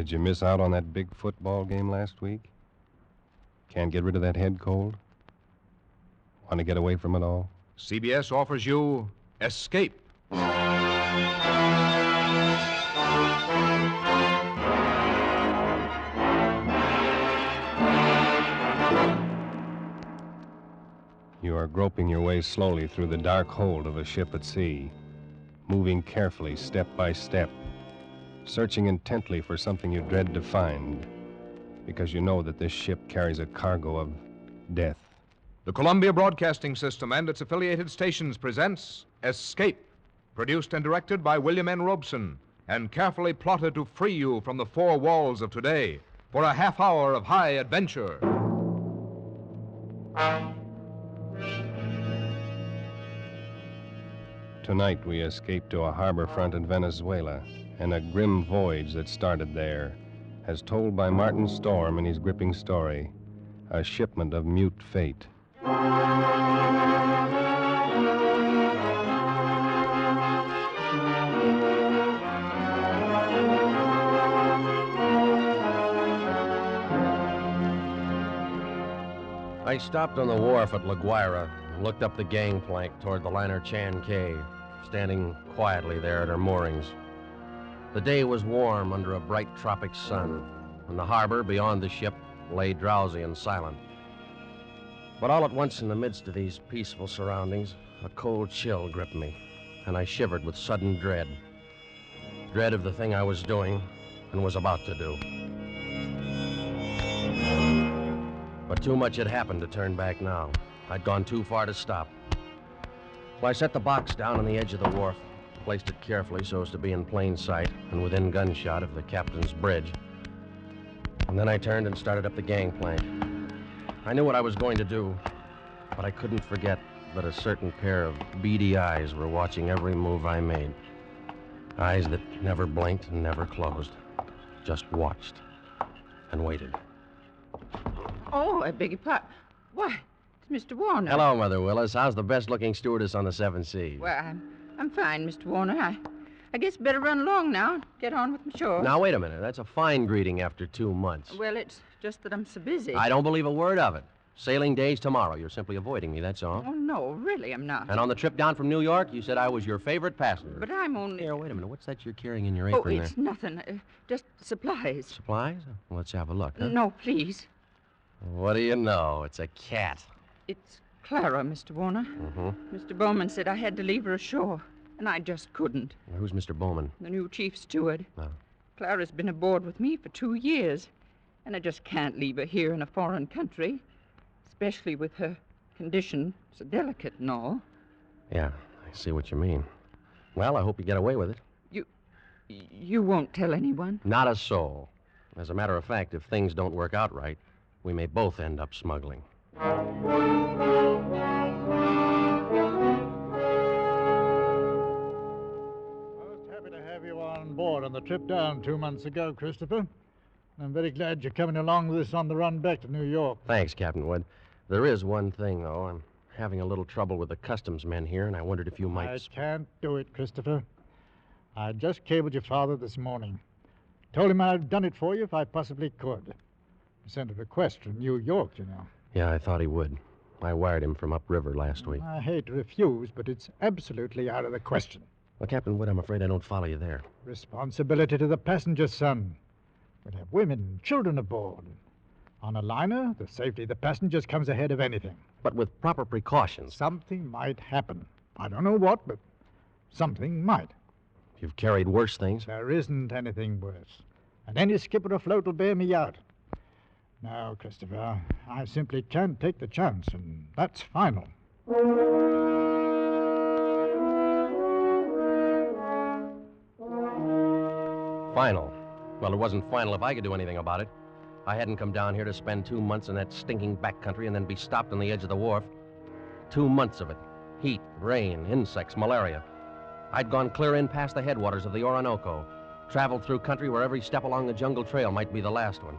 Did you miss out on that big football game last week? Can't get rid of that head cold? Want to get away from it all? CBS offers you Escape. You are groping your way slowly through the dark hold of a ship at sea, moving carefully, step by step, searching intently for something you dread to find, because you know that this ship carries a cargo of death. The Columbia Broadcasting System and its affiliated stations presents Escape, produced and directed by William N. Robeson, and carefully plotted to free you from the four walls of today for a half hour of high adventure. Tonight we escape to a harbor front in Venezuela, and a grim voyage that started there, as told by Martin Storm in his gripping story, A Shipment of Mute Fate. I stopped on the wharf at La Guaira and looked up the gangplank toward the liner Chan Kay, standing quietly there at her moorings. The day was warm under a bright tropic sun, and the harbor beyond the ship lay drowsy and silent. But all at once, in the midst of these peaceful surroundings, a cold chill gripped me, and I shivered with sudden dread. Dread of the thing I was doing and was about to do. But too much had happened to turn back now. I'd gone too far to stop. So I set the box down on the edge of the wharf, placed it carefully so as to be in plain sight and within gunshot of the captain's bridge. And then I turned and started up the gangplank. I knew what I was going to do, but I couldn't forget that a certain pair of beady eyes were watching every move I made. Eyes that never blinked and never closed, just watched and waited. Oh, I beg your pardon. Why, it's Mr. Warner. Hello, Mother Willis. How's the best-looking stewardess on the Seven Seas? Well, I'm fine, Mr. Warner. I guess better run along now and get on with my chores. Now, wait a minute. That's a fine greeting after 2 months. Well, it's just that I'm so busy. I don't believe a word of it. Sailing day's tomorrow. You're simply avoiding me, that's all. Oh, no, really, I'm not. And on the trip down from New York, you said I was your favorite passenger. But I'm only... Here, wait a minute. What's that you're carrying in your apron there? Oh, it's nothing. Just supplies. Supplies? Well, let's have a look, huh? No, please. What do you know? It's a cat. It's Clara, Mr. Warner. Mm-hmm. Mr. Bowman said I had to leave her ashore, and I just couldn't. Who's Mr. Bowman? The new chief steward. Oh. Clara's been aboard with me for 2 years, and I just can't leave her here in a foreign country, especially with her condition so delicate and all. Yeah, I see what you mean. Well, I hope you get away with it. You won't tell anyone? Not a soul. As a matter of fact, if things don't work out right, we may both end up smuggling. On board on the trip down 2 months ago, Christopher. I'm very glad you're coming along with us on the run back to New York. Thanks, Captain Wood. There is one thing, though. I'm having a little trouble with the customs men here, and I wondered if you might... I can't do it, Christopher. I just cabled your father this morning. Told him I'd done it for you if I possibly could. He sent a request from New York, you know. Yeah, I thought he would. I wired him from upriver last week. I hate to refuse, but it's absolutely out of the question. Well, Captain Wood, I'm afraid I don't follow you there. Responsibility to the passenger, son. We'll have women and children aboard. On a liner, the safety of the passengers comes ahead of anything. But with proper precautions. Something might happen. I don't know what, but something might. You've carried worse things. There isn't anything worse. And any skipper afloat will bear me out. Now, Christopher, I simply can't take the chance, and that's final. Final. Well, it wasn't final if I could do anything about it. I hadn't come down here to spend 2 months in that stinking backcountry and then be stopped on the edge of the wharf. 2 months of it. Heat, rain, insects, malaria. I'd gone clear in past the headwaters of the Orinoco, traveled through country where every step along the jungle trail might be the last one.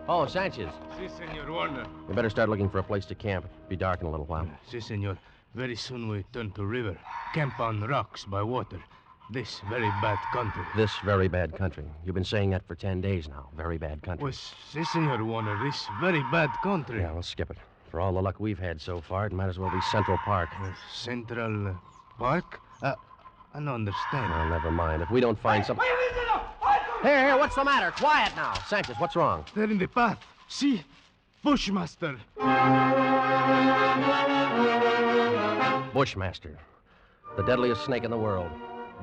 Oh, Sanchez. Si, Senor Warner. We better start looking for a place to camp. It'll be dark in a little while. Si, Senor. Very soon we turn to river. Camp on rocks by water. This very bad country. This very bad country. You've been saying that for 10 days now. Very bad country. Pues, si, Senor Warner, this very bad country. Yeah, we'll skip it. For all the luck we've had so far, it might as well be Central Park. Central Park? I don't understand. Well, never mind. If we don't find some... Here, what's the matter? Quiet now. Sanchez, what's wrong? They're in the path. See? Bushmaster. Bushmaster. The deadliest snake in the world.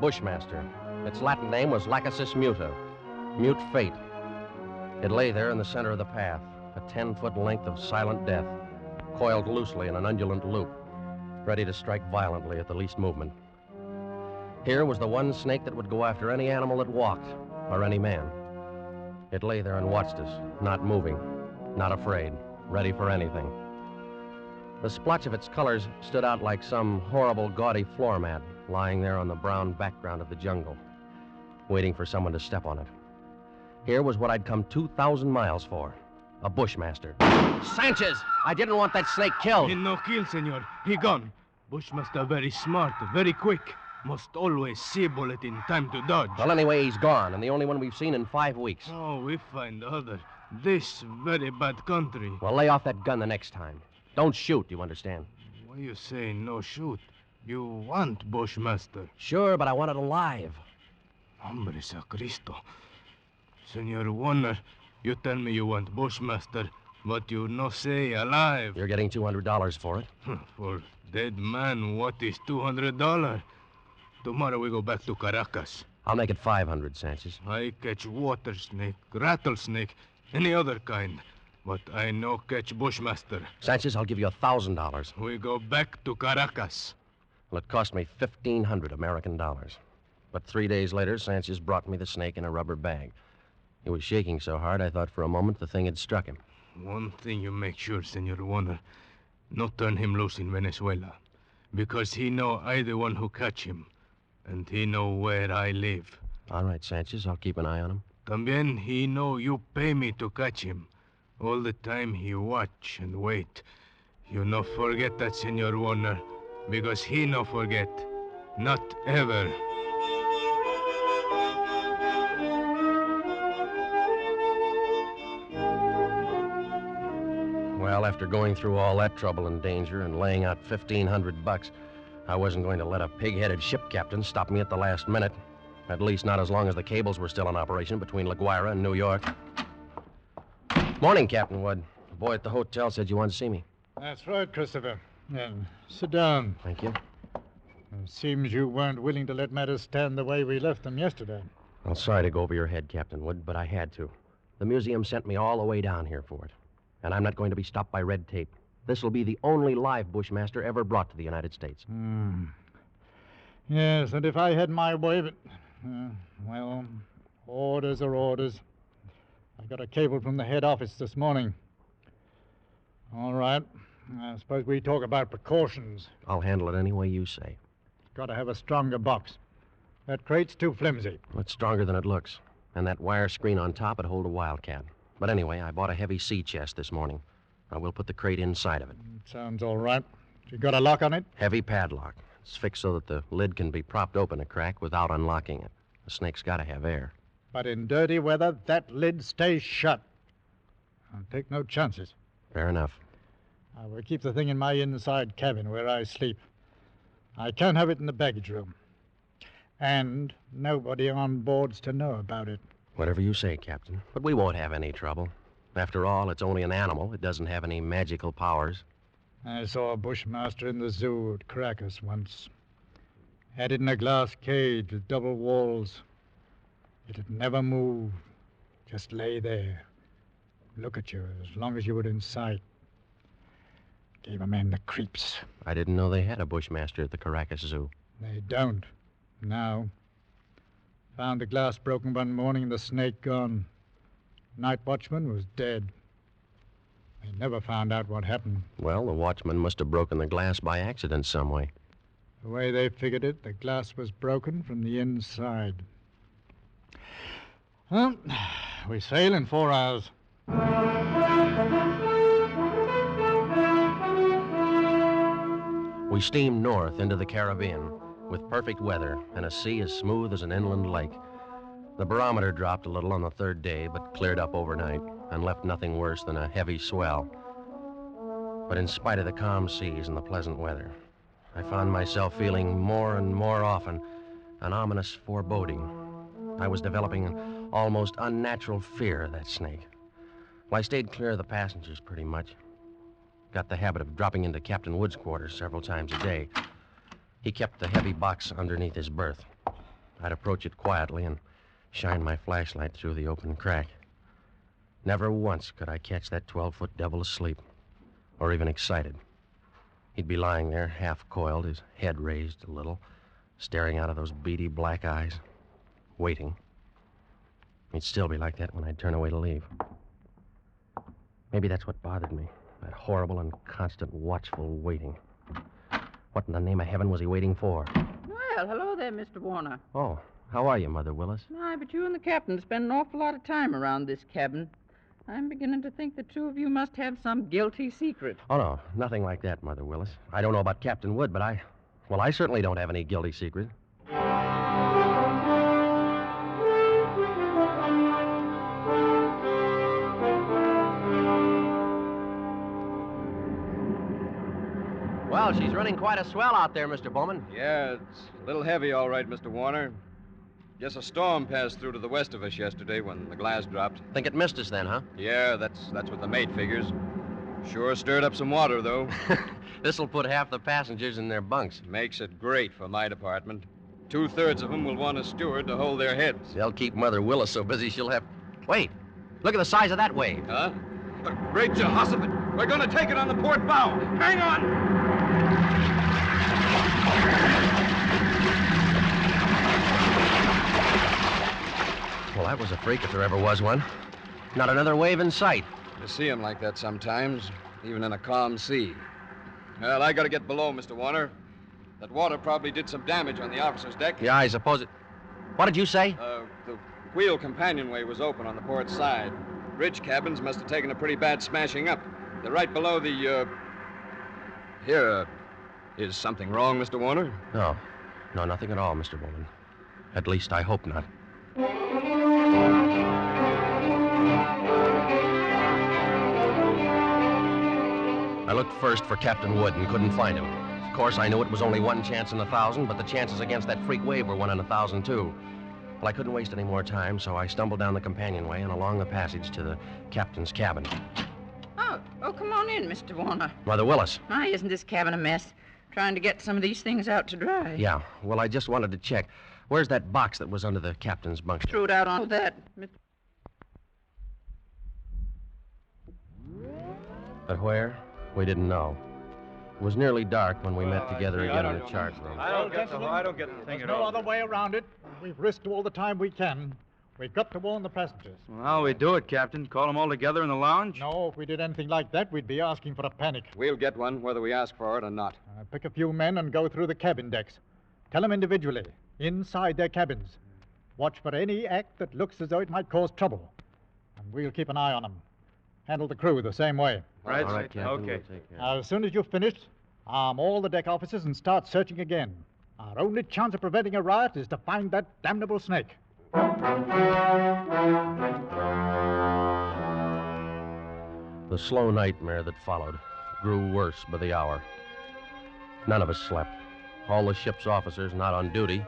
Bushmaster. Its Latin name was Lachesis muta. Mute fate. It lay there in the center of the path, a 10-foot length of silent death, coiled loosely in an undulant loop, ready to strike violently at the least movement. Here was the one snake that would go after any animal that walked, or any man. It lay there and watched us, not moving, not afraid, ready for anything. The splotch of its colors stood out like some horrible, gaudy floor mat lying there on the brown background of the jungle, waiting for someone to step on it. Here was what I'd come 2,000 miles for, a Bushmaster. Sanchez! I didn't want that snake killed. He no kill, senor. He gone. Bushmaster very smart, very quick. Must always see bullet in time to dodge. Well, anyway, he's gone, and the only one we've seen in 5 weeks. Oh, we find other. This very bad country. Well, lay off that gun the next time. Don't shoot, you understand? Why you say no shoot? You want Bushmaster. Sure, but I want it alive. Hombre sacristo. Senor Warner, you tell me you want Bushmaster, but you no say alive. You're getting $200 for it. For dead man, what is $200? Tomorrow we go back to Caracas. I'll make it 500, Sanchez. I catch water snake, rattlesnake, any other kind. But I no catch Bushmaster. Sanchez, I'll give you $1,000. We go back to Caracas. Well, it cost me 1,500 American dollars. But 3 days later, Sanchez brought me the snake in a rubber bag. He was shaking so hard, I thought for a moment the thing had struck him. One thing you make sure, Senor Warner. Not turn him loose in Venezuela. Because he know I the one who catch him. And he know where I live. All right, Sanchez, I'll keep an eye on him. También he know you pay me to catch him. All the time he watch and wait. You no forget that, Senor Warner. Because he no forget. Not ever. Well, after going through all that trouble and danger and laying out $1,500, I wasn't going to let a pig-headed ship captain stop me at the last minute. At least not as long as the cables were still in operation between La Guaira and New York. Morning, Captain Wood. The boy at the hotel said you wanted to see me. That's right, Christopher. Sit down. Thank you. It seems you weren't willing to let matters stand the way we left them yesterday. Well, sorry to go over your head, Captain Wood, but I had to. The museum sent me all the way down here for it. And I'm not going to be stopped by red tape. This will be the only live Bushmaster ever brought to the United States. Yes, and if I had my way, but... well, orders are orders. I got a cable from the head office this morning. All right. I suppose we talk about precautions. I'll handle it any way you say. Got to have a stronger box. That crate's too flimsy. It's stronger than it looks. And that wire screen on top would hold a wildcat. But anyway, I bought a heavy sea chest this morning. I will put the crate inside of it. Sounds all right. You got a lock on it? Heavy padlock. It's fixed so that the lid can be propped open a crack without unlocking it. The snake's got to have air. But in dirty weather, that lid stays shut. I'll take no chances. Fair enough. I will keep the thing in my inside cabin where I sleep. I can't have it in the baggage room. And nobody on board's to know about it. Whatever you say, Captain. But we won't have any trouble. After all, it's only an animal. It doesn't have any magical powers. I saw a bushmaster in the zoo at Caracas once. Had it in a glass cage with double walls. It'd never move. Just lay there. Look at you as long as you were in sight. Gave a man the creeps. I didn't know they had a Bushmaster at the Caracas Zoo. They don't. Now. Found the glass broken one morning and the snake gone. Night watchman was dead. They never found out what happened. Well, the watchman must have broken the glass by accident some way. The way they figured it, the glass was broken from the inside. Well, we sail in 4 hours. We steamed north into the Caribbean. with perfect weather and a sea as smooth as an inland lake. The barometer dropped a little on the third day, but cleared up overnight and left nothing worse than a heavy swell. But in spite of the calm seas and the pleasant weather, I found myself feeling more and more often an ominous foreboding. I was developing an almost unnatural fear of that snake. Well, I stayed clear of the passengers pretty much. Got the habit of dropping into Captain Wood's quarters several times a day. He kept the heavy box underneath his berth. I'd approach it quietly and shine my flashlight through the open crack. Never once could I catch that 12-foot devil asleep, or even excited. He'd be lying there, half-coiled, his head raised a little, staring out of those beady black eyes, waiting. He'd still be like that when I'd turn away to leave. Maybe that's what bothered me, that horrible and constant watchful waiting. What in the name of heaven was he waiting for? Well, hello there, Mr. Warner. Oh, how are you, Mother Willis? My, but you and the captain spend an awful lot of time around this cabin. I'm beginning to think the two of you must have some guilty secret. Oh, no, nothing like that, Mother Willis. I don't know about Captain Wood, but I certainly don't have any guilty secret. Well, she's running quite a swell out there, Mr. Bowman. Yeah, it's a little heavy, all right, Mr. Warner. Guess a storm passed through to the west of us yesterday when the glass dropped. Think it missed us then, huh? Yeah, that's what the mate figures. Sure stirred up some water, though. This'll put half the passengers in their bunks. Makes it great for my department. 2/3 of them will want a steward to hold their heads. They'll keep Mother Willis so busy she'll have... Wait, look at the size of that wave. Huh? The great Jehoshaphat! We're gonna take it on the port bow! Hang on! Well, that was a freak if there ever was one. Not another wave in sight. You see 'em like that sometimes, even in a calm sea. Well, I gotta get below, Mr. Warner. That water probably did some damage on the officer's deck. Yeah, I suppose it... What did you say? The wheel companionway was open on the port side. Bridge cabins must have taken a pretty bad smashing up. They're right below the, Here, is something wrong, Mr. Warner? No, nothing at all, Mr. Bowman. At least I hope not. I looked first for Captain Wood and couldn't find him. Of course, I knew it was only one chance in 1,000, but the chances against that freak wave were 1 in 1,000, too. Well, I couldn't waste any more time, so I stumbled down the companionway and along the passage to the captain's cabin. Oh, come on in, Mr. Warner. Mother Willis. My, isn't this cabin a mess? Trying to get some of these things out to dry. Yeah, well, I just wanted to check. Where's that box that was under the captain's bunk? Threw it out on that. But where? We didn't know. It was nearly dark when we met together again in the chart room. I don't get the thing at all. There's no other way around it. We've risked all the time we can. We've got to warn the passengers. Well, how we do it, Captain? Call them all together in the lounge? No, if we did anything like that, we'd be asking for a panic. We'll get one, whether we ask for it or not. Pick a few men and go through the cabin decks. Tell them individually, inside their cabins. Watch for any act that looks as though it might cause trouble. And we'll keep an eye on them. Handle the crew the same way. Right, All right, Captain. Okay. We'll take care. Now, as soon as you've finished, arm all the deck officers and start searching again. Our only chance of preventing a riot is to find that damnable snake. The slow nightmare that followed grew worse by the hour. None of us slept. All the ship's officers not on duty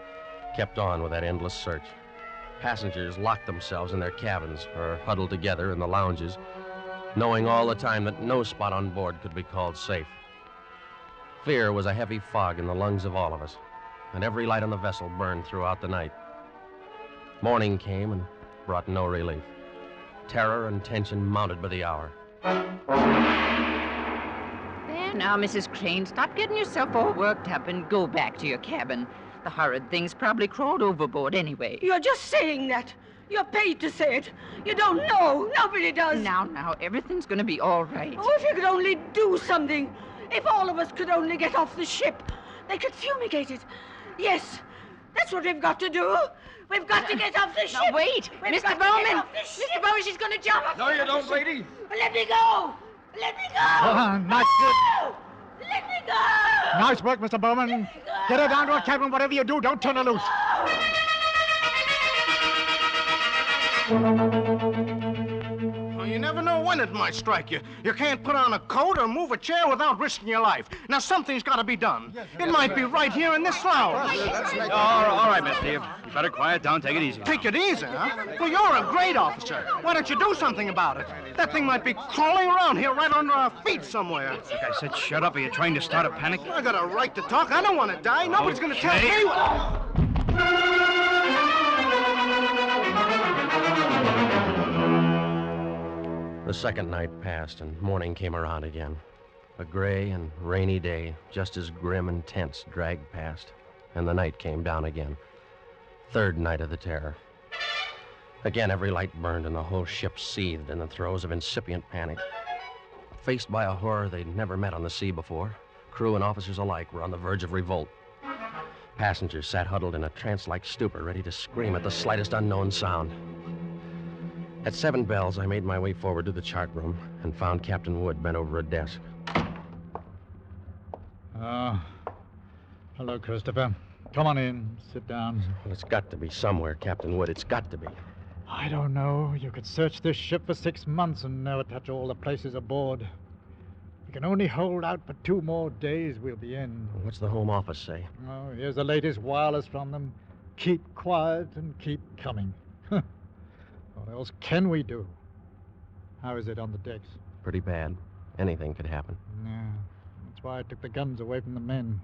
kept on with that endless search. Passengers locked themselves in their cabins or huddled together in the lounges, knowing all the time that no spot on board could be called safe. Fear was a heavy fog in the lungs of all of us, and every light on the vessel burned throughout the night. Morning came and brought no relief. Terror and tension mounted by the hour. There now, Mrs. Crane, stop getting yourself all worked up and go back to your cabin. The horrid thing's probably crawled overboard anyway. You're just saying that. You're paid to say it. You don't know. Nobody does. Now, everything's going to be all right. Oh, if you could only do something. If all of us could only get off the ship. They could fumigate it. Yes, that's what we've got to do. We've got to get off the ship. Now, wait. Mr. Bowman. Mr. Bowman, she's going to jump. No, you don't, lady. Let me go. Let me go. Not good. Let me go! Nice work, Mr. Bowman. Get her down to her cabin. Whatever you do, don't turn her loose. Well, you never know when it might strike you. You can't put on a coat or move a chair without risking your life. Now, something's got to be done. It might be right here in this lounge. All right, Miss Steve. You better quiet down. Take it easy. Take it easy, huh? Well, you're a great officer. Why don't you do something about it? That thing might be crawling around here right under our feet somewhere. Like I said, shut up. Are you trying to start a panic? I got a right to talk. I don't want to die. Nobody's going to tell Okay. me what... The second night passed, and morning came around again. A gray and rainy day, just as grim and tense, dragged past, and the night came down again. Third night of the terror. Again, every light burned, and the whole ship seethed in the throes of incipient panic. Faced by a horror they'd never met on the sea before, crew and officers alike were on the verge of revolt. Passengers sat huddled in a trance-like stupor, ready to scream at the slightest unknown sound. At 7 bells, I made my way forward to the chart room and found Captain Wood bent over a desk. Hello, Christopher. Come on in. Sit down. Well, it's got to be somewhere, Captain Wood. It's got to be. I don't know. You could search this ship for 6 months and never touch all the places aboard. We can only hold out for 2 more days. We'll be in. What's the Home Office say? Oh, here's the latest wireless from them. Keep quiet and keep coming. What else can we do? How is it on the decks? Pretty bad. Anything could happen. Yeah, that's why I took the guns away from the men.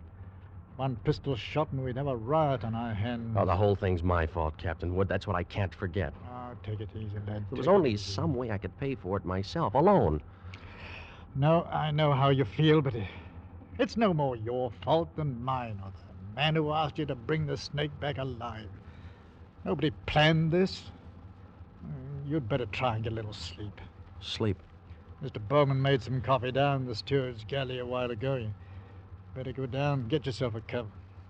1 pistol shot and we'd have a riot on our hands. Oh, the whole thing's my fault, Captain Wood. That's what I can't forget. Oh, take it easy, lad. There was only some way I could pay for it myself, alone. No, I know how you feel, but it's no more your fault than mine or the man who asked you to bring the snake back alive. Nobody planned this. You'd better try and get a little sleep. Sleep? Mr. Bowman made some coffee down in the steward's galley a while ago. You better go down and get yourself a cup,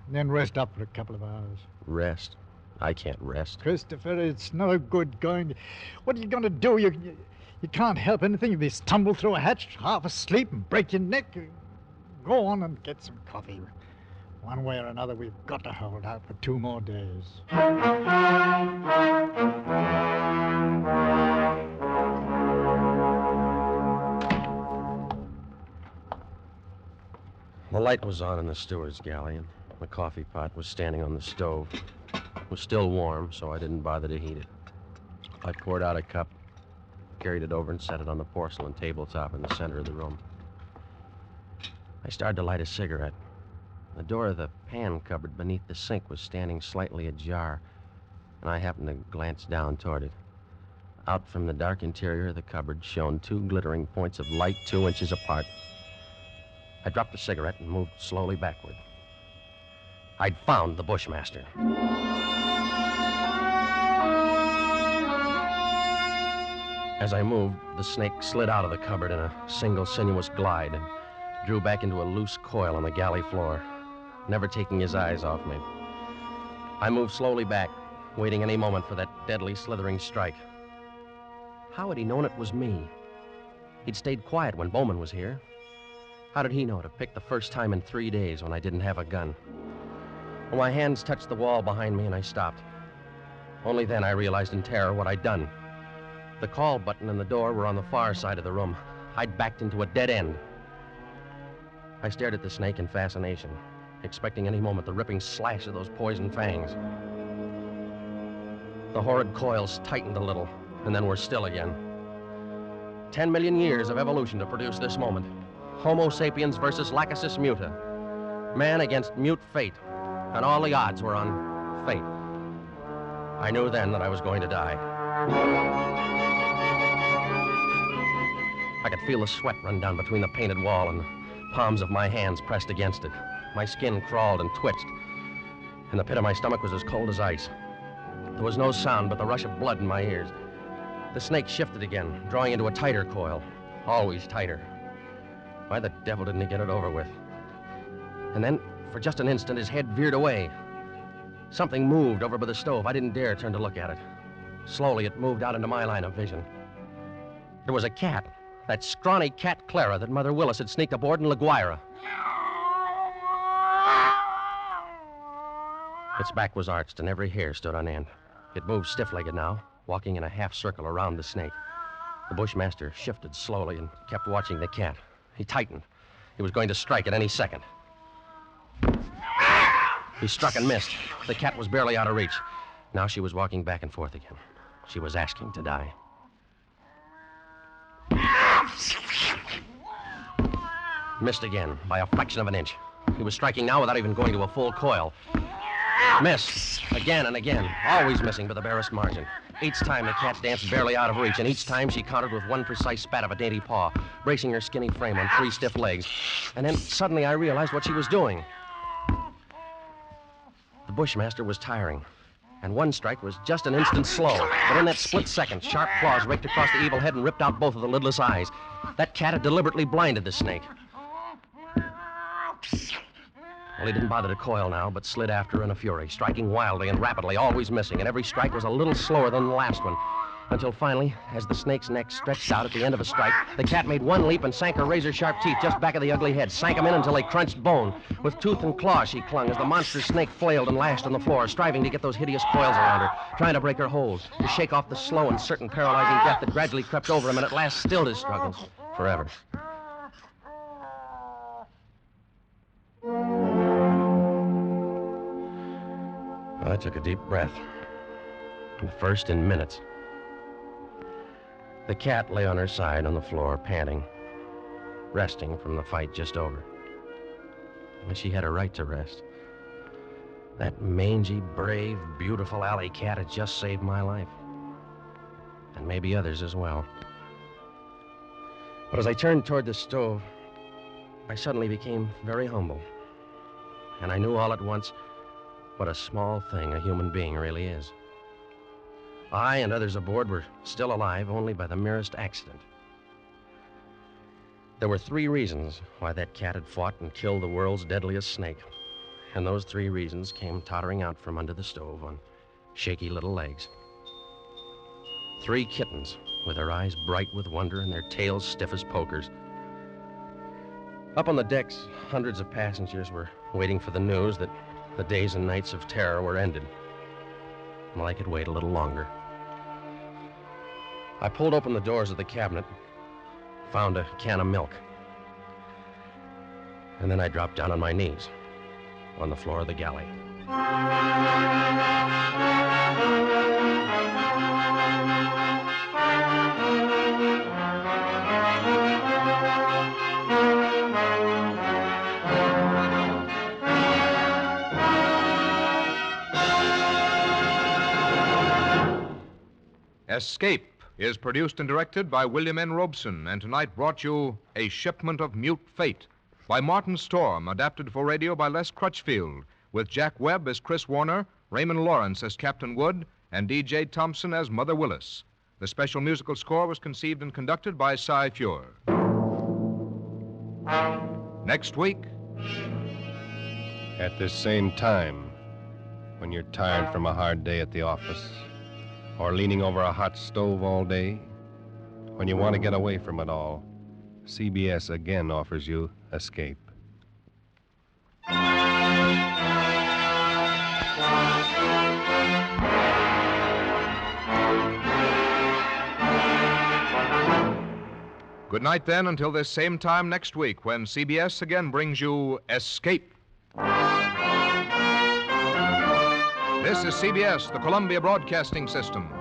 and then rest up for a couple of hours. Rest? I can't rest. Christopher, it's no good going. What are you going to do? You can't help anything. If you stumble through a hatch, half asleep, and break your neck, go on and get some coffee. One way or another, we've got to hold out for 2 more days. The light was on in the steward's galley, and the coffee pot was standing on the stove. It was still warm, so I didn't bother to heat it. I poured out a cup, carried it over, and set it on the porcelain tabletop in the center of the room. I started to light a cigarette. The door of the pan cupboard beneath the sink was standing slightly ajar, and I happened to glance down toward it. Out from the dark interior of the cupboard shone 2 glittering points of light 2 inches apart. I dropped the cigarette and moved slowly backward. I'd found the Bushmaster. As I moved, the snake slid out of the cupboard in a single sinuous glide and drew back into a loose coil on the galley floor, never taking his eyes off me. I moved slowly back, waiting any moment for that deadly slithering strike. How had he known it was me? He'd stayed quiet when Bowman was here. How did he know to pick the first time in 3 days when I didn't have a gun? Well, my hands touched the wall behind me and I stopped. Only then I realized in terror what I'd done. The call button and the door were on the far side of the room. I'd backed into a dead end. I stared at the snake in fascination, expecting any moment the ripping slash of those poison fangs. The horrid coils tightened a little, and then were still again. 10 million years of evolution to produce this moment. Homo sapiens versus Lachesis muta. Man against mute fate, and all the odds were on fate. I knew then that I was going to die. I could feel the sweat run down between the painted wall and the palms of my hands pressed against it. My skin crawled and twitched, and the pit of my stomach was as cold as ice. There was no sound but the rush of blood in my ears. The snake shifted again, drawing into a tighter coil, always tighter. Why the devil didn't he get it over with? And then, for just an instant, his head veered away. Something moved over by the stove. I didn't dare turn to look at it. Slowly, it moved out into my line of vision. There was a cat. That scrawny cat Clara that Mother Willis had sneaked aboard in La Guaira. Its back was arched and every hair stood on end. It moved stiff-legged now, walking in a half circle around the snake. The bushmaster shifted slowly and kept watching the cat. He tightened. He was going to strike at any second. He struck and missed. The cat was barely out of reach. Now she was walking back and forth again. She was asking to die. Missed again by a fraction of an inch. He was striking now without even going to a full coil. Missed again and again, always missing by the barest margin. Each time the cat danced barely out of reach, and each time she countered with one precise spat of a dainty paw, bracing her skinny frame on 3 stiff legs. And then suddenly I realized what she was doing. The bushmaster was tiring, and one strike was just an instant slow. But in that split second, sharp claws raked across the evil head and ripped out both of the lidless eyes. That cat had deliberately blinded the snake. Well, he didn't bother to coil now, but slid after her in a fury, striking wildly and rapidly, always missing, and every strike was a little slower than the last one. Until finally, as the snake's neck stretched out at the end of a strike, the cat made one leap and sank her razor-sharp teeth just back of the ugly head, sank them in until they crunched bone. With tooth and claw she clung as the monstrous snake flailed and lashed on the floor, striving to get those hideous coils around her, trying to break her hold, to shake off the slow and certain paralyzing death that gradually crept over him and at last stilled his struggles forever. I took a deep breath. The first in minutes. The cat lay on her side on the floor, panting, resting from the fight just over. And she had a right to rest. That mangy, brave, beautiful alley cat had just saved my life. And maybe others as well. But as I turned toward the stove, I suddenly became very humble. And I knew all at once what a small thing a human being really is. I and others aboard were still alive only by the merest accident. There were 3 reasons why that cat had fought and killed the world's deadliest snake. And those 3 reasons came tottering out from under the stove on shaky little legs. 3 kittens with their eyes bright with wonder and their tails stiff as pokers. Up on the decks, hundreds of passengers were waiting for the news that the days and nights of terror were ended. Well, I could wait a little longer. I pulled open the doors of the cabinet, found a can of milk. And then I dropped down on my knees on the floor of the galley. Escape is produced and directed by William N. Robeson, and tonight brought you A Shipment of Mute Fate by Martin Storm, adapted for radio by Les Crutchfield, with Jack Webb as Chris Warner, Raymond Lawrence as Captain Wood, and D.J. Thompson as Mother Willis. The special musical score was conceived and conducted by Cy Fure. Next week, At this same time, when you're tired from a hard day at the office, or leaning over a hot stove all day, when you want to get away from it all, CBS again offers you Escape. good night then until this same time next week when CBS again brings you Escape. This is CBS, the Columbia Broadcasting System.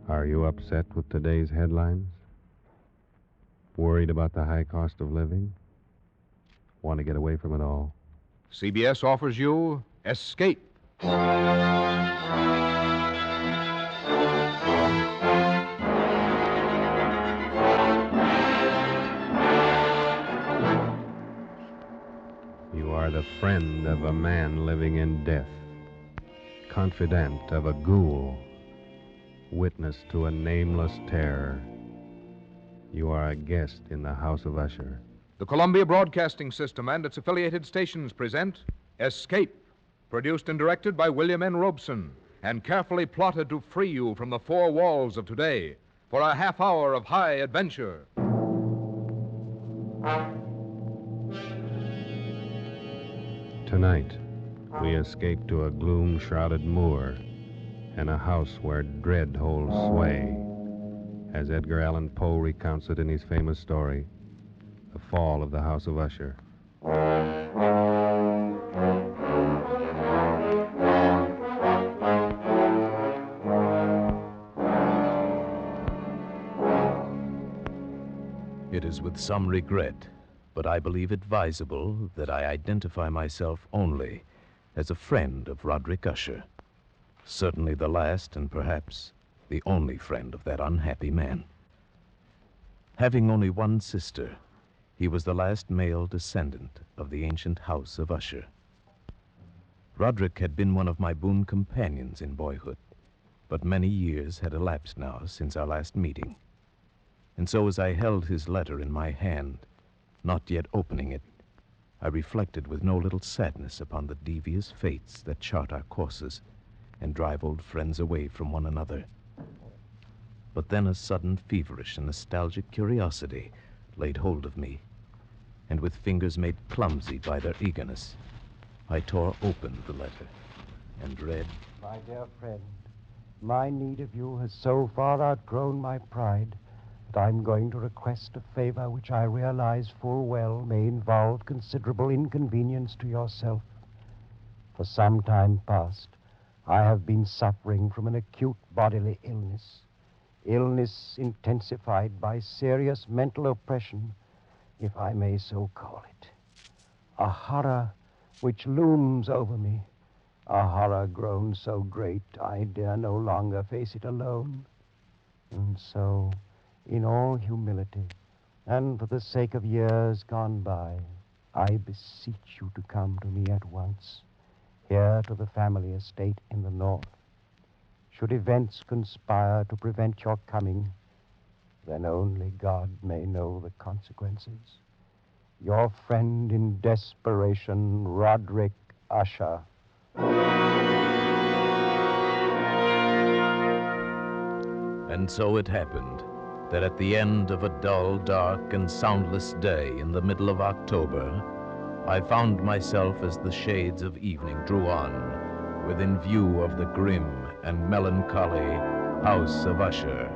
Are you upset with today's headlines? Worried about the high cost of living? Want to get away from it all? CBS offers you Escape. You are the the friend of a man living in death, confidant of a ghoul, witness to a nameless terror. You are a guest in the House of Usher. The Columbia Broadcasting System and its affiliated stations present Escape, produced and directed by William N. Robeson, and carefully plotted to free you from the four walls of today for a half hour of high adventure. Tonight, we escape to a gloom-shrouded moor and a house where dread holds sway, as Edgar Allan Poe recounts it in his famous story, The Fall of the House of Usher. It is with some regret, but I believe advisable that I identify myself only as a friend of Roderick Usher. Certainly the last and perhaps the only friend of that unhappy man. Having only one sister, he was the last male descendant of the ancient house of Usher. Roderick had been one of my boon companions in boyhood, but many years had elapsed now since our last meeting. And so as I held his letter in my hand, not yet opening it, I reflected with no little sadness upon the devious fates that chart our courses and drive old friends away from one another. But then a sudden feverish and nostalgic curiosity laid hold of me, and with fingers made clumsy by their eagerness, I tore open the letter and read, My dear friend, my need of you has so far outgrown my pride that I'm going to request a favor which I realize full well may involve considerable inconvenience to yourself. For some time past, I have been suffering from an acute bodily illness intensified by serious mental oppression, if I may so call it. A horror which looms over me, a horror grown so great I dare no longer face it alone. And so, in all humility, and for the sake of years gone by, I beseech you to come to me at once, here to the family estate in the north. Should events conspire to prevent your coming, then only God may know the consequences. Your friend in desperation, Roderick Usher. And so it happened that at the end of a dull, dark, and soundless day in the middle of October, I found myself as the shades of evening drew on, within view of the grim and melancholy House of Usher.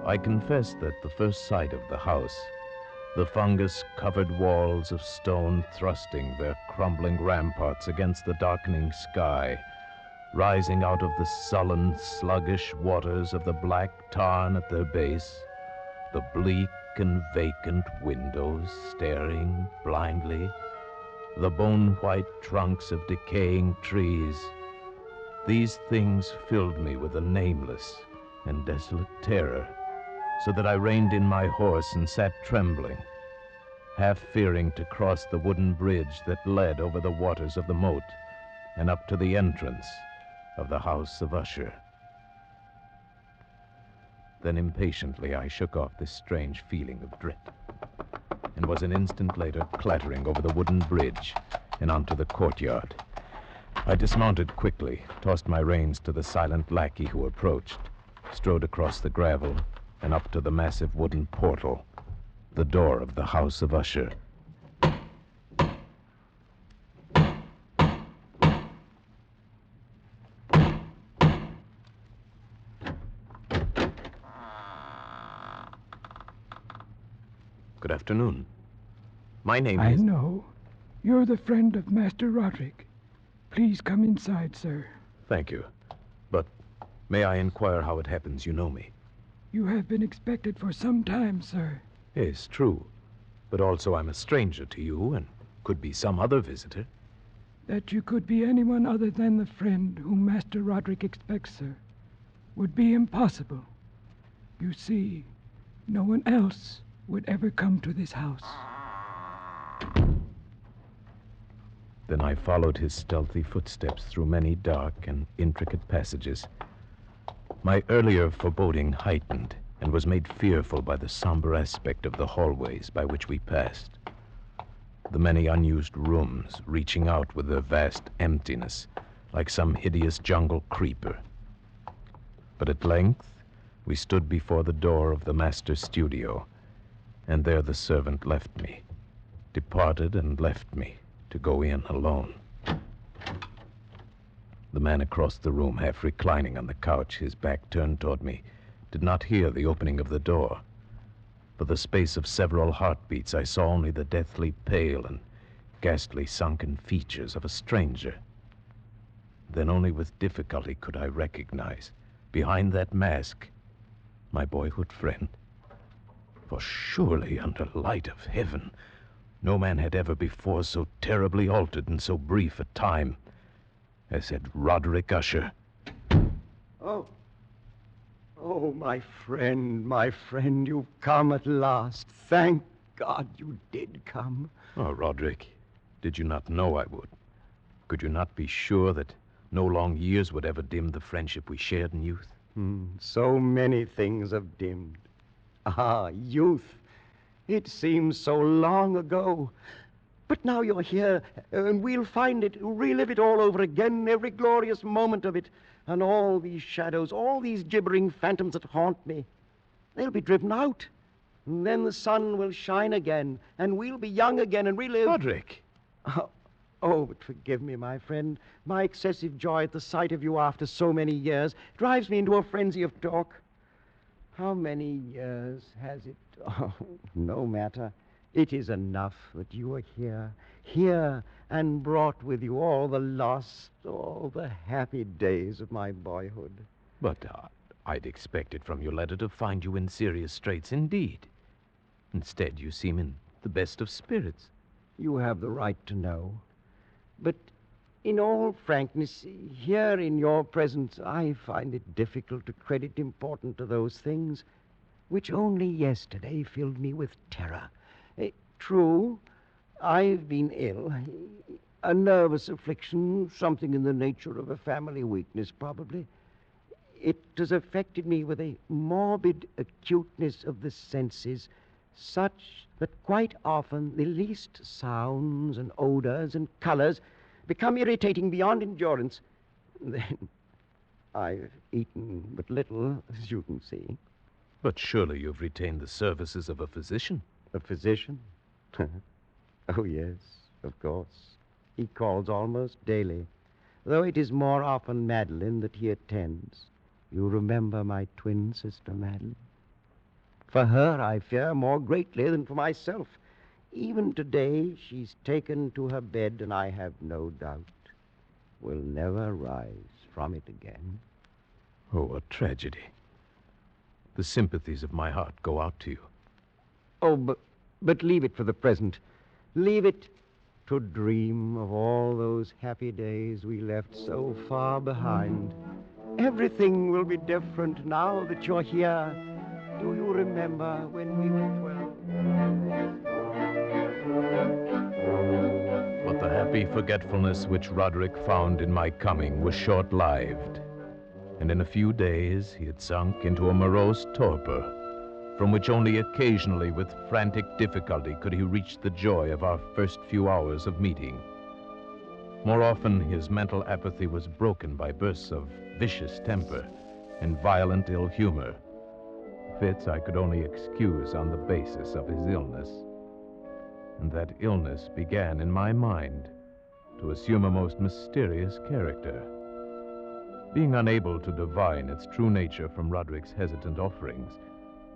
I confess that the first sight of the house, the fungus-covered walls of stone thrusting their crumbling ramparts against the darkening sky, rising out of the sullen, sluggish waters of the black tarn at their base, the bleak and vacant windows staring blindly, the bone-white trunks of decaying trees, these things filled me with a nameless and desolate terror, so that I reined in my horse and sat trembling, half fearing to cross the wooden bridge that led over the waters of the moat and up to the entrance of the House of Usher. Then impatiently I shook off this strange feeling of dread, and was an instant later clattering over the wooden bridge and onto the courtyard. I dismounted quickly, tossed my reins to the silent lackey who approached, strode across the gravel and up to the massive wooden portal, the door of the House of Usher. Good afternoon. My name I is... know. You're the friend of Master Roderick. Please come inside, sir. Thank you. But may I inquire how it happens you know me? You have been expected for some time, sir. Yes, true. But also I'm a stranger to you and could be some other visitor. That you could be anyone other than the friend whom Master Roderick expects, sir, would be impossible. You see, no one else would ever come to this house. Then I followed his stealthy footsteps through many dark and intricate passages. My earlier foreboding heightened and was made fearful by the somber aspect of the hallways by which we passed. The many unused rooms reaching out with their vast emptiness like some hideous jungle creeper. But at length, we stood before the door of the master's studio, and there the servant left me, departed and left me to go in alone. The man across the room, half reclining on the couch, his back turned toward me, did not hear the opening of the door. For the space of several heartbeats, I saw only the deathly pale and ghastly sunken features of a stranger. Then only with difficulty could I recognize, behind that mask, my boyhood friend. For surely, under light of heaven, no man had ever before so terribly altered in so brief a time as had Roderick Usher. Oh, my friend, you've come at last. Thank God you did come. Oh, Roderick, did you not know I would? Could you not be sure that no long years would ever dim the friendship we shared in youth? So many things have dimmed. Ah, youth. It seems so long ago. But now you're here, and we'll find it, relive it all over again, every glorious moment of it. And all these shadows, all these gibbering phantoms that haunt me, they'll be driven out. And then the sun will shine again, and we'll be young again and relive... Roderick! Oh, but forgive me, my friend. My excessive joy at the sight of you after so many years drives me into a frenzy of talk. How many years has it? Oh, no matter. It is enough that you are here, and brought with you all the lost, all the happy days of my boyhood. But I'd expected from your letter to find you in serious straits indeed. Instead, you seem in the best of spirits. You have the right to know. But in all frankness, here in your presence, I find it difficult to credit importance to those things which only yesterday filled me with terror. True, I've been ill. A nervous affliction, something in the nature of a family weakness, probably. It has affected me with a morbid acuteness of the senses, such that quite often the least sounds and odors and colors become irritating beyond endurance. Then I've eaten but little, as you can see. But surely you've retained the services of a physician. A physician? Oh, yes, of course. He calls almost daily, though it is more often Madeline that he attends. You remember my twin sister, Madeline? For her, I fear more greatly than for myself. Even today, she's taken to her bed, and I have no doubt will never rise from it again. Oh, a tragedy. The sympathies of my heart go out to you. Oh, but leave it for the present. Leave it to dream of all those happy days we left so far behind. Everything will be different now that you're here. Do you remember when we were 12? But the happy forgetfulness which Roderick found in my coming was short-lived, and in a few days he had sunk into a morose torpor, from which only occasionally with frantic difficulty could he reach the joy of our first few hours of meeting. More often, his mental apathy was broken by bursts of vicious temper and violent ill humor, fits I could only excuse on the basis of his illness. And that illness began in my mind to assume a most mysterious character. Being unable to divine its true nature from Roderick's hesitant offerings,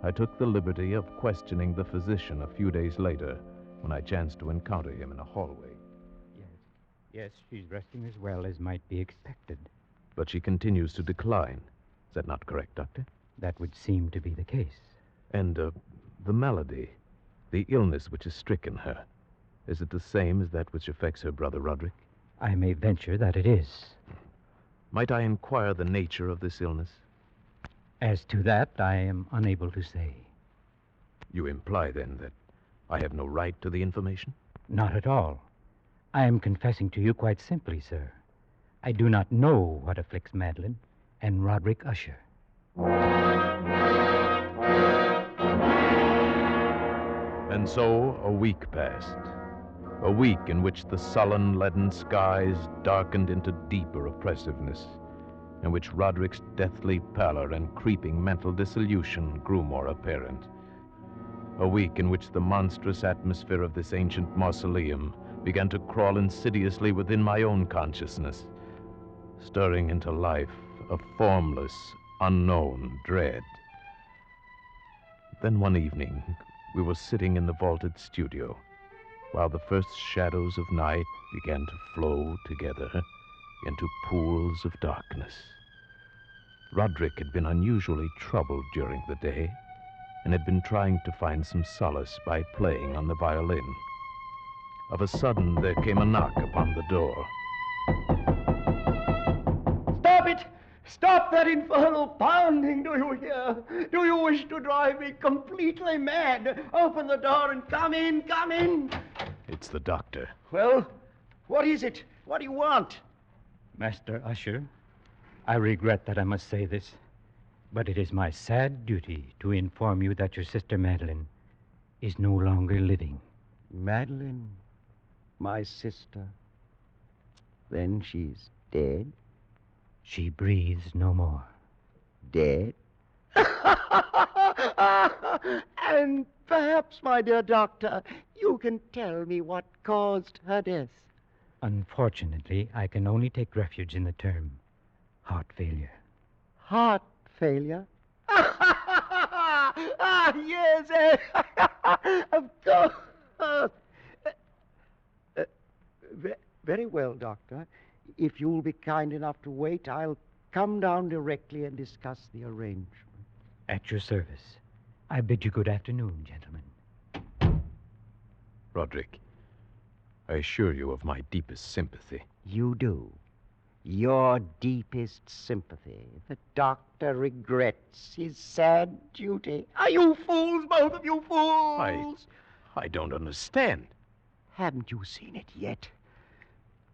I took the liberty of questioning the physician a few days later when I chanced to encounter him in a hallway. Yes, she's resting as well as might be expected. But she continues to decline. Is that not correct, Doctor? That would seem to be the case. And the malady, the illness which has stricken her, is it the same as that which affects her brother Roderick? I may venture that it is. Might I inquire the nature of this illness? As to that, I am unable to say. You imply, then, that I have no right to the information? Not at all. I am confessing to you quite simply, sir. I do not know what afflicts Madeline and Roderick Usher. And so a week passed. A week in which the sullen, leaden skies darkened into deeper oppressiveness, in which Roderick's deathly pallor and creeping mental dissolution grew more apparent. A week in which the monstrous atmosphere of this ancient mausoleum began to crawl insidiously within my own consciousness, stirring into life a formless, unknown dread. Then one evening, we were sitting in the vaulted studio, while the first shadows of night began to flow together into pools of darkness. Roderick had been unusually troubled during the day and had been trying to find some solace by playing on the violin. Of a sudden, there came a knock upon the door. Stop it! Stop that infernal pounding, do you hear? Do you wish to drive me completely mad? Open the door and come in, come in! It's the doctor. Well, what is it? What do you want? Master Usher, I regret that I must say this, but it is my sad duty to inform you that your sister Madeline is no longer living. Madeline, my sister. Then she's dead? She breathes no more. Dead? And perhaps, my dear doctor, you can tell me what caused her death. Unfortunately, I can only take refuge in the term heart failure. Heart failure? Yes, of course. Very well, doctor. If you'll be kind enough to wait, I'll come down directly and discuss the arrangement. At your service. I bid you good afternoon, gentlemen. Roderick, I assure you of my deepest sympathy. You do. Your deepest sympathy. The doctor regrets his sad duty. Are you fools, both of you fools? I don't understand. Haven't you seen it yet?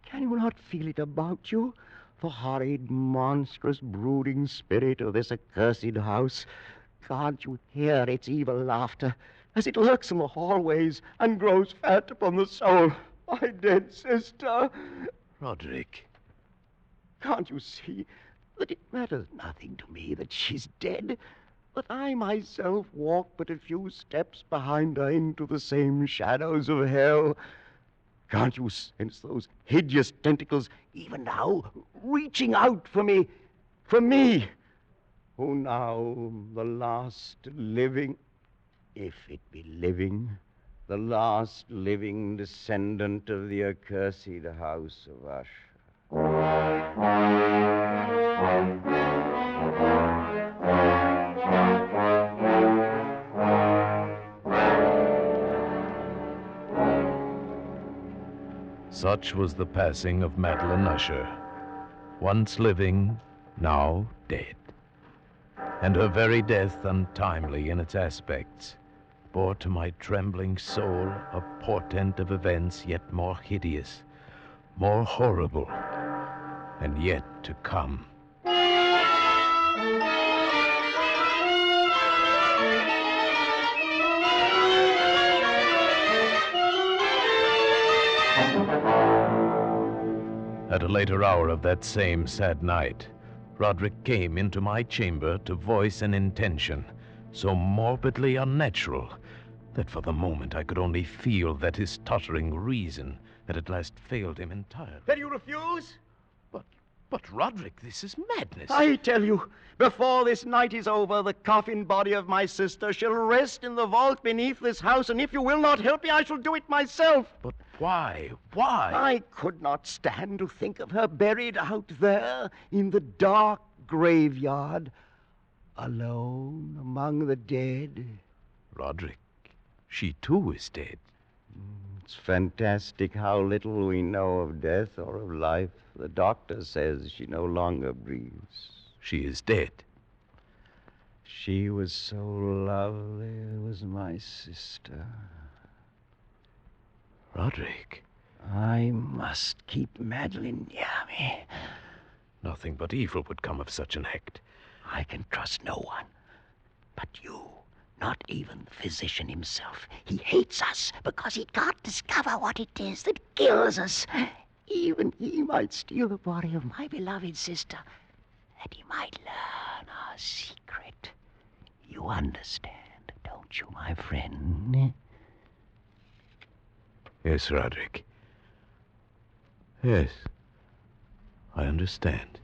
Can you not feel it about you? The horrid, monstrous, brooding spirit of this accursed house. Can't you hear its evil laughter as it lurks in the hallways and grows fat upon the soul? My dead sister. Roderick. Can't you see that it matters nothing to me that she's dead? That I myself walk but a few steps behind her into the same shadows of hell? Can't you sense those hideous tentacles, even now, reaching out for me? For me, who now, the last living, if it be living, the last living descendant of the accursed house of Usher. Such was the passing of Madeline Usher, once living, now dead. And her very death, untimely in its aspects, bore to my trembling soul a portent of events yet more hideous, more horrible, and yet to come. At a later hour of that same sad night, Roderick came into my chamber to voice an intention so morbidly unnatural that for the moment I could only feel that his tottering reason had at last failed him entirely. Then you refuse? But Roderick, this is madness. I tell you, before this night is over, the coffin body of my sister shall rest in the vault beneath this house, and if you will not help me, I shall do it myself. But why? Why? I could not stand to think of her buried out there in the dark graveyard, alone among the dead. Roderick, she too is dead. It's fantastic how little we know of death or of life. The doctor says she no longer breathes. She is dead. She was so lovely, was my sister. Roderick. I must keep Madeline near me. Nothing but evil would come of such an act. I can trust no one. But you, not even the physician himself. He hates us because he can't discover what it is that kills us. Even he might steal the body of my beloved sister, that he might learn our secret. You understand, don't you, my friend? Yes, Roderick. Yes, I understand.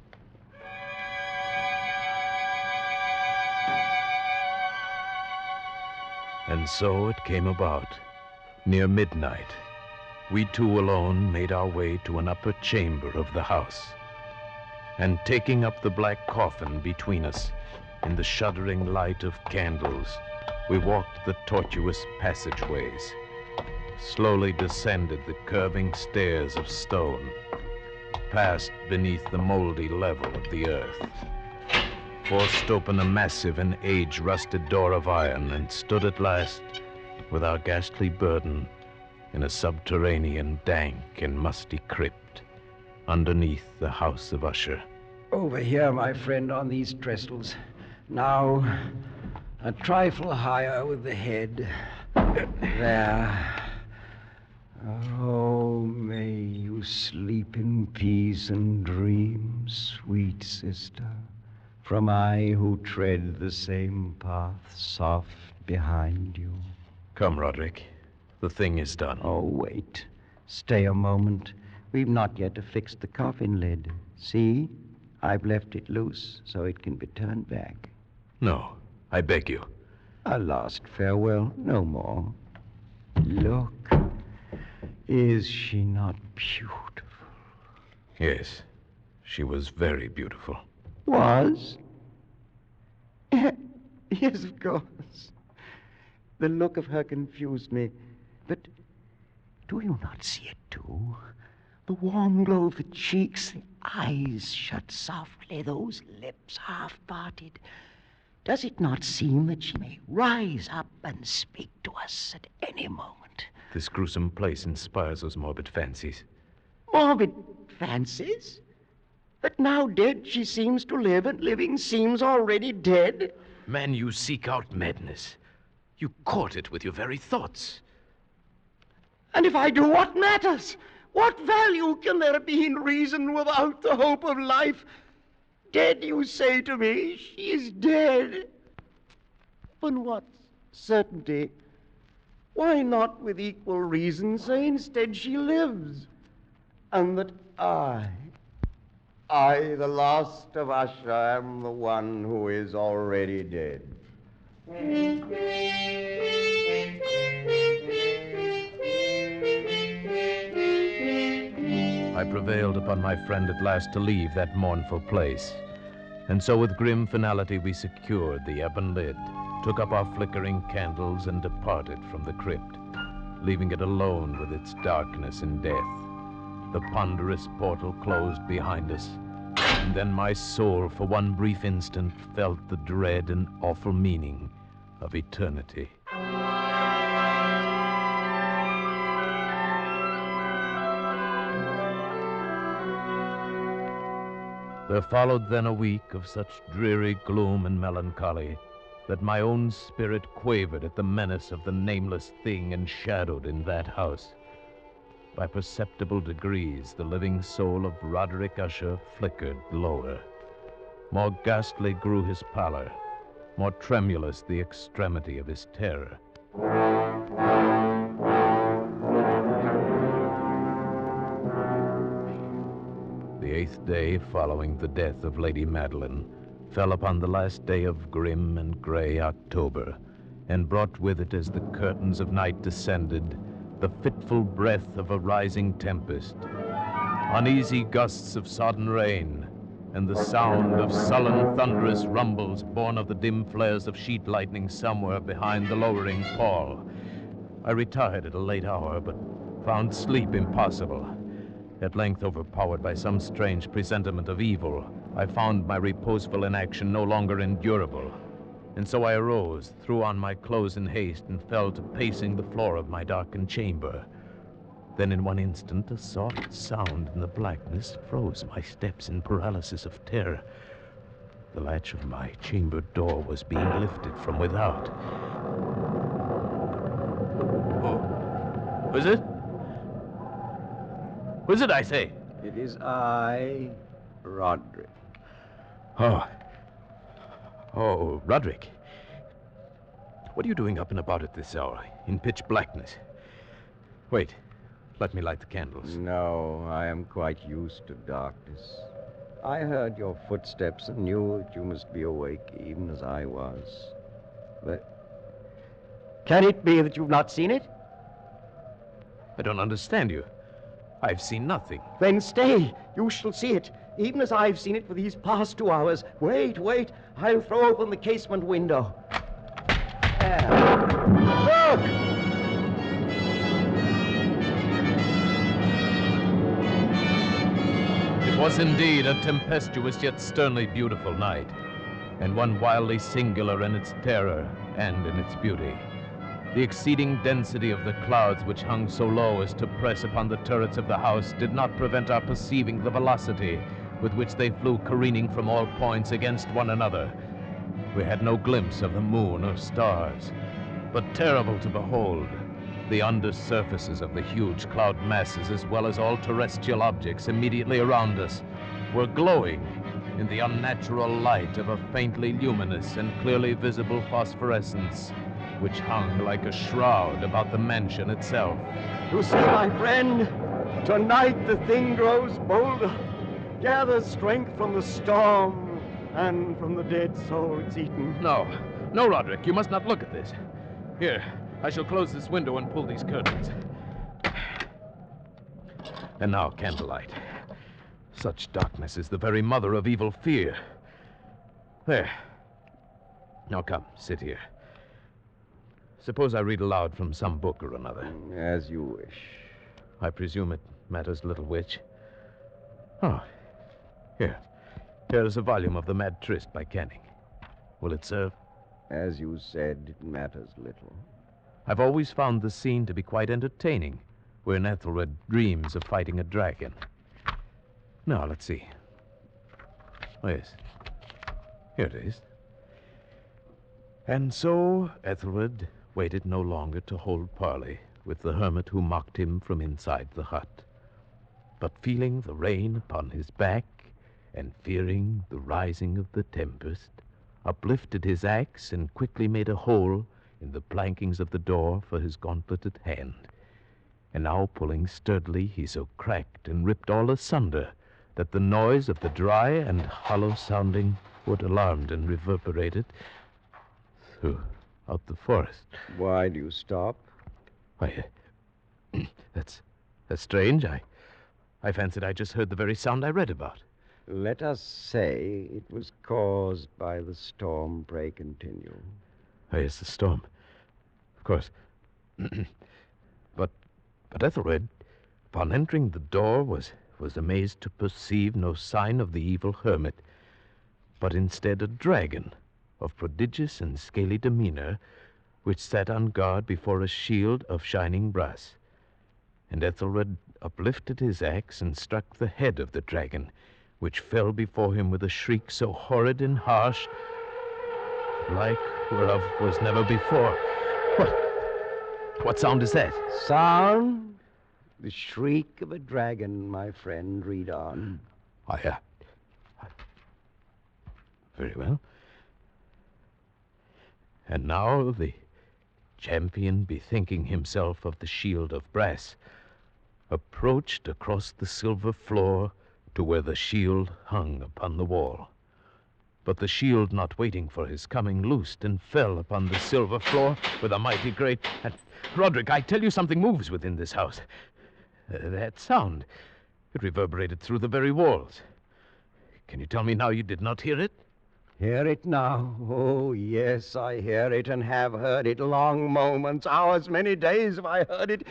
And so it came about. Near midnight, we two alone made our way to an upper chamber of the house. And taking up the black coffin between us, in the shuddering light of candles, we walked the tortuous passageways, slowly descended the curving stairs of stone, passed beneath the moldy level of the earth, forced open a massive and age-rusted door of iron, and stood at last, with our ghastly burden, in a subterranean, dank and musty crypt, underneath the house of Usher. Over here, my friend, on these trestles. Now, a trifle higher with the head. There. Oh, may you sleep in peace and dream, sweet sister, from I who tread the same path soft behind you. Come, Roderick. The thing is done. Oh, wait. Stay a moment. We've not yet affixed the coffin lid. See? I've left it loose so it can be turned back. No, I beg you. A last farewell, no more. Look. Is she not beautiful? Yes, she was very beautiful. Was? Yes, of course. The look of her confused me. But do you not see it, too? The warm glow of the cheeks, the eyes shut softly, those lips half parted. Does it not seem that she may rise up and speak to us at any moment? This gruesome place inspires those morbid fancies. Morbid fancies? That now dead she seems to live, and living seems already dead? Man, you seek out madness. You court it with your very thoughts. And if I do, what matters? What value can there be in reason without the hope of life? Dead, you say to me, she is dead. Upon what certainty? Why not with equal reason say instead she lives? And that I, the last of Usher, am the one who is already dead. I prevailed upon my friend at last to leave that mournful place. And so with grim finality we secured the ebon lid, took up our flickering candles, and departed from the crypt, leaving it alone with its darkness and death. The ponderous portal closed behind us, and then my soul for one brief instant felt the dread and awful meaning of eternity. There followed then a week of such dreary gloom and melancholy that my own spirit quavered at the menace of the nameless thing enshadowed in that house. By perceptible degrees, the living soul of Roderick Usher flickered lower. More ghastly grew his pallor, more tremulous the extremity of his terror. The 8th day following the death of Lady Madeline fell upon the last day of grim and gray October, and brought with it, as the curtains of night descended, the fitful breath of a rising tempest, uneasy gusts of sodden rain, and the sound of sullen, thunderous rumbles born of the dim flares of sheet lightning somewhere behind the lowering pall. I retired at a late hour, but found sleep impossible. At length, overpowered by some strange presentiment of evil, I found my reposeful inaction no longer endurable. And so I arose, threw on my clothes in haste, and fell to pacing the floor of my darkened chamber. Then in one instant, a soft sound in the blackness froze my steps in paralysis of terror. The latch of my chamber door was being lifted from without. Who is it? Who is it, I say? It is I, Roderick. Oh, Roderick. What are you doing up and about at this hour, in pitch blackness? Wait, let me light the candles. No, I am quite used to darkness. I heard your footsteps and knew that you must be awake, even as I was. But can it be that you've not seen it? I don't understand you. I've seen nothing. Then stay. You shall see it, even as I've seen it for these past 2 hours. Wait. I'll throw open the casement window. There. Look! It was indeed a tempestuous yet sternly beautiful night, and one wildly singular in its terror and in its beauty. The exceeding density of the clouds which hung so low as to press upon the turrets of the house did not prevent our perceiving the velocity with which they flew careening from all points against one another. We had no glimpse of the moon or stars, but terrible to behold, the undersurfaces of the huge cloud masses, as well as all terrestrial objects immediately around us, were glowing in the unnatural light of a faintly luminous and clearly visible phosphorescence, which hung like a shroud about the mansion itself. You see, my friend, tonight the thing grows bolder, gathers strength from the storm and from the dead soul it's eaten. No, Roderick, you must not look at this. Here, I shall close this window and pull these curtains. And now, candlelight. Such darkness is the very mother of evil fear. There. Now come, sit here. Suppose I read aloud from some book or another. As you wish. I presume it matters little which. Oh, here. Here is a volume of The Mad Tryst by Canning. Will it serve? As you said, it matters little. I've always found the scene to be quite entertaining, wherein Ethelred dreams of fighting a dragon. Now, let's see. Oh, yes. Here it is. And so Ethelred waited no longer to hold parley with the hermit who mocked him from inside the hut, but feeling the rain upon his back and fearing the rising of the tempest, uplifted his axe and quickly made a hole in the plankings of the door for his gauntleted hand. And now, pulling sturdily, he so cracked and ripped all asunder that the noise of the dry and hollow-sounding wood alarmed and reverberated throughout the forest. Why do you stop? Why, that's strange. I fancied I just heard the very sound I read about. Let us say it was caused by the storm. Pray continue. Oh, yes, the storm. Of course. But Ethelred, upon entering the door, was amazed to perceive no sign of the evil hermit, but instead a dragon of prodigious and scaly demeanor, which sat on guard before a shield of shining brass. And Ethelred uplifted his axe and struck the head of the dragon, which fell before him with a shriek so horrid and harsh, like whereof was never before. What sound is that? Sound? The shriek of a dragon, my friend. Read on. Very well. And now the champion, bethinking himself of the shield of brass, approached across the silver floor to where the shield hung upon the wall. But the shield, not waiting for his coming, loosed and fell upon the silver floor with a mighty great... Roderick, I tell you something moves within this house. That sound, it reverberated through the very walls. Can you tell me now you did not hear it? Hear it now? Oh, yes, I hear it and have heard it. Long moments, hours, many days have I heard it.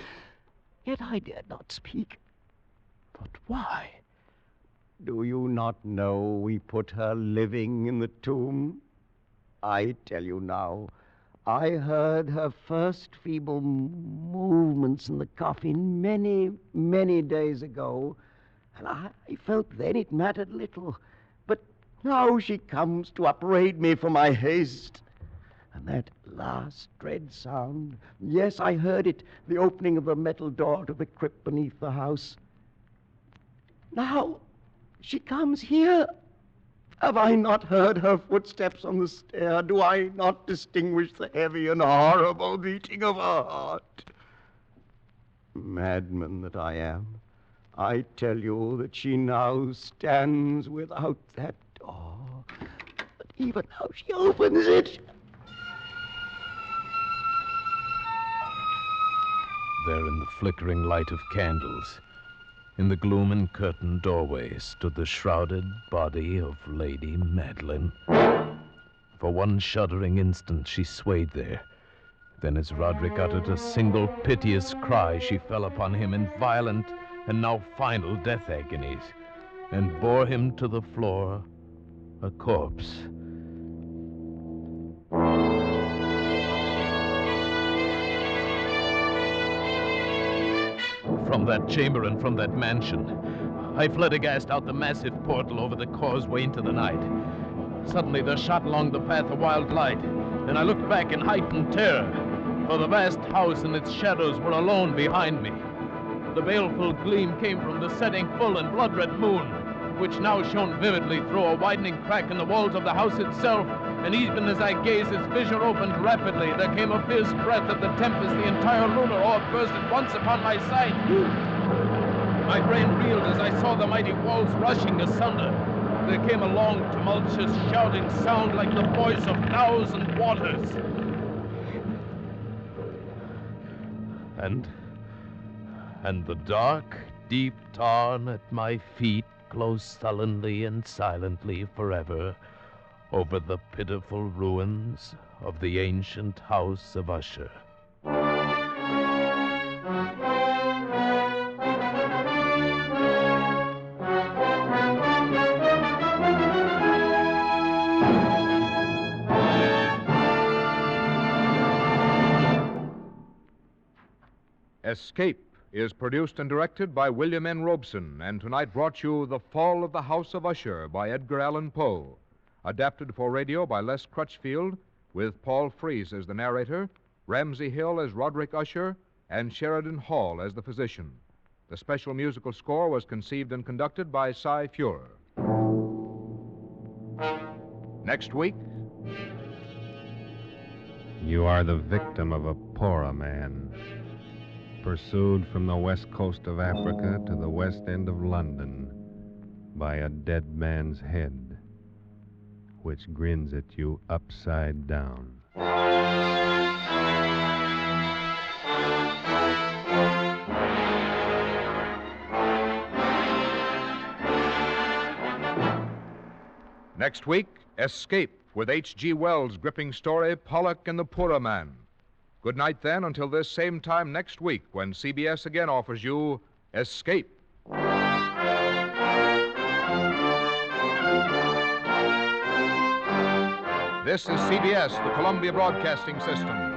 Yet I dared not speak. But why? Do you not know we put her living in the tomb? I tell you now, I heard her first feeble movements in the coffin many, many days ago, and I felt then it mattered little. But now she comes to upbraid me for my haste. And that last dread sound, yes, I heard it, the opening of the metal door to the crypt beneath the house. Now she comes here. Have I not heard her footsteps on the stair? Do I not distinguish the heavy and horrible beating of her heart? Madman that I am, I tell you that she now stands without that door. But even now she opens it. There in the flickering light of candles, in the gloom and curtained doorway, stood the shrouded body of Lady Madeline. For one shuddering instant she swayed there. Then as Roderick uttered a single piteous cry, she fell upon him in violent and now final death agonies, and bore him to the floor, a corpse. From that chamber and from that mansion, I fled aghast out the massive portal over the causeway into the night. Suddenly there shot along the path a wild light, and I looked back in heightened terror, for the vast house and its shadows were alone behind me. The baleful gleam came from the setting full and blood-red moon, which now shone vividly through a widening crack in the walls of the house itself, and even as I gazed, its vision opened rapidly. There came a fierce breath of the tempest. The entire lunar orb burst at once upon my sight. My brain reeled as I saw the mighty walls rushing asunder. There came a long, tumultuous, shouting sound like the voice of 1,000 waters. And the dark, deep tarn at my feet closed sullenly and silently forever over the pitiful ruins of the ancient house of Usher. Escape is produced and directed by William N. Robeson, and tonight brought you The Fall of the House of Usher by Edgar Allan Poe, adapted for radio by Les Crutchfield, with Paul Frees as the narrator, Ramsey Hill as Roderick Usher, and Sheridan Hall as the physician. The special musical score was conceived and conducted by Cy Fuhrer. Next week... You are the victim of a poorer man, pursued from the west coast of Africa to the west end of London by a dead man's head, which grins at you upside down. Next week, Escape, with H.G. Wells' gripping story, Pollock and the Poorer Man. Good night, then, until this same time next week, when CBS again offers you Escape. This is CBS, the Columbia Broadcasting System.